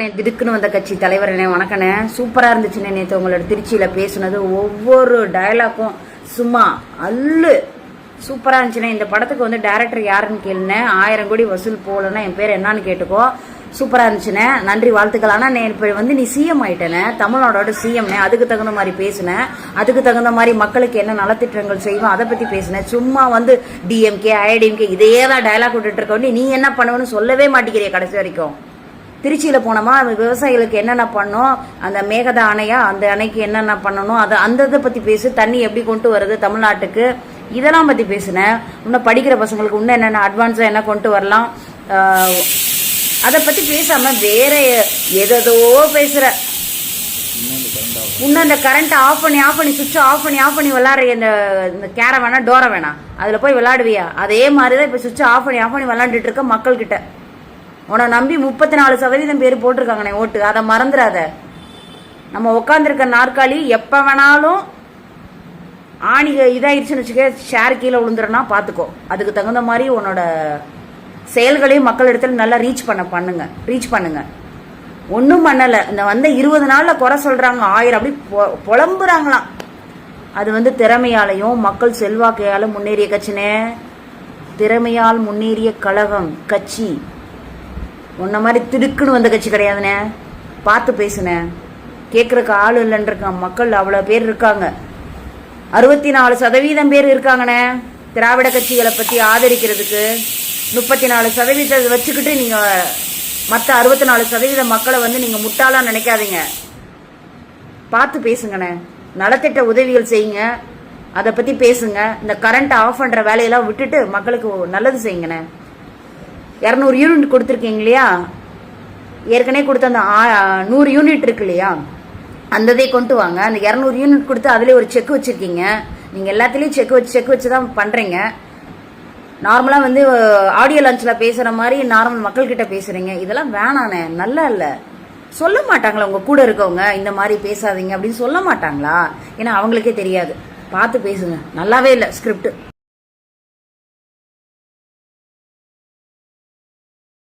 திடுக்குன்னு வந்த கட்சி தலைவரனே வணக்கண்ணே. சூப்பரா இருந்துச்சுண்ணே நேற்று உங்களோட திருச்சியில பேசுனது. ஒவ்வொரு டயலாக்கும் சும்மா அல்லு சூப்பரா இருந்துச்சுண்ணே. இந்த படத்துக்கு வந்து டைரக்டர் யாருன்னு கேளுனேன். 1000 கோடி வசூல் போகலன்னா என் பேர் என்னன்னு கேட்டுக்கோ. சூப்பரா இருந்துச்சுண்ணே, நன்றி வாழ்த்துக்கள். ஆனா இப்ப வந்து நீ சிஎம் ஆயிட்டேனே, தமிழ்நாடோட சிஎம்னே. அதுக்கு தகுந்த மாதிரி பேசுனேன், அதுக்கு தகுந்த மாதிரி மக்களுக்கு என்ன நலத்திட்டங்கள் செய்வோம் அதை பத்தி பேசுனேன். சும்மா வந்து டிஎம்கே ஐடிஎம்கே இதே தான் டைலாக் விட்டுட்டு இருக்க. நீ என்ன பண்ணுவேன்னு சொல்லவே மாட்டேங்கிறிய கடைசி வரைக்கும். திருச்சியில் போனோமா விவசாயிகளுக்கு என்னென்ன பண்ணோம், அந்த மேகதா அணையா அந்த அணைக்கு என்னென்ன பண்ணணும், அதை அந்த இதை பற்றி பேசு. தண்ணி எப்படி கொண்டு வருது தமிழ்நாட்டுக்கு, இதெல்லாம் பற்றி பேசினேன். இன்னும் படிக்கிற பசங்களுக்கு இன்னும் என்னென்ன அட்வான்ஸாக என்ன கொண்டு வரலாம் அதை பற்றி பேசாமல் வேற எதோ பேசுகிற. இன்னும் இந்த கரண்ட் ஆஃப் பண்ணி சுவிட்ச் ஆஃப் பண்ணி விளாட்ற இந்த கேரை வேணா டோரை வேணாம் அதில் போய் விளாடுவியா? அதே மாதிரி தான் இப்போ சுவிட்ச் ஆஃப் பண்ணி விளாண்டுட்டு இருக்க மக்கள்கிட்ட. உன்னை நம்பி 34% பேர் போட்டிருக்காங்கண்ணே ஓட்டு, அதை மறந்துடாத. நம்ம உட்காந்துருக்க நாற்காலி எப்போ வேணாலும் ஆணி இதாகிடுச்சுன்னு வச்சுக்க, ஷேர் கீழே விழுந்துறனா பார்த்துக்கோ. அதுக்கு தகுந்த மாதிரி உன்னோட செயல்களையும் மக்கள் இடத்துல நல்லா ரீச் பண்ணுங்க. ஒன்றும் பண்ணலை. இந்த வந்த 20 நாளில் குறை சொல்கிறாங்க, 1000 அப்படி புலம்புறாங்களாம். அது வந்து திறமையாலையும் மக்கள் செல்வாக்கையால் முன்னேறிய கட்சினே. திறமையால் முன்னேறிய கழகம் கட்சி. உன்ன மாதிரி திடுக்குன்னு வந்த கட்சி கிடையாதுண்ணே. பார்த்து பேசுனேன். கேட்கறக்கு ஆள் இல்லைன்னு மக்கள் அவ்வளோ பேர் இருக்காங்க. 64% பேர் இருக்காங்கண்ணே திராவிட கட்சிகளை பற்றி ஆதரிக்கிறதுக்கு. 34% வச்சுக்கிட்டு நீங்கள் மற்ற 64% மக்களை வந்து நீங்கள் முட்டாளா நினைக்காதீங்க. பார்த்து பேசுங்கண்ணே. நலத்திட்ட உதவிகள் செய்யுங்க, அதை பற்றி பேசுங்க. இந்த கரண்ட் ஆஃப் பண்ணுற வேலையெல்லாம் விட்டுட்டு மக்களுக்கு நல்லது செய்யுங்கண்ணே. 200 யூனிட் கொடுத்துருக்கீங்க இல்லையா, ஏற்கனவே கொடுத்த அந்த 100 யூனிட் இருக்கு இல்லையா, அந்ததே கொண்டு வாங்க. அந்த 200 யூனிட் கொடுத்து அதிலே ஒரு செக் வச்சுருக்கீங்க. நீங்கள் எல்லாத்துலேயும் செக் வச்சு தான் பண்ணுறீங்க. நார்மலாக வந்து ஆடியோ லான்ச்சில் பேசுகிற மாதிரி நார்மல் மக்கள்கிட்ட பேசுகிறீங்க. இதெல்லாம் வேணானே, நல்லா இல்லை. சொல்ல மாட்டாங்களா உங்கள் கூட இருக்கவங்க இந்த மாதிரி பேசாதீங்க அப்படின்னு சொல்ல மாட்டாங்களா? ஏன்னா அவங்களுக்கே தெரியாது. பார்த்து பேசுங்க. நல்லாவே இல்லை ஸ்கிரிப்ட்.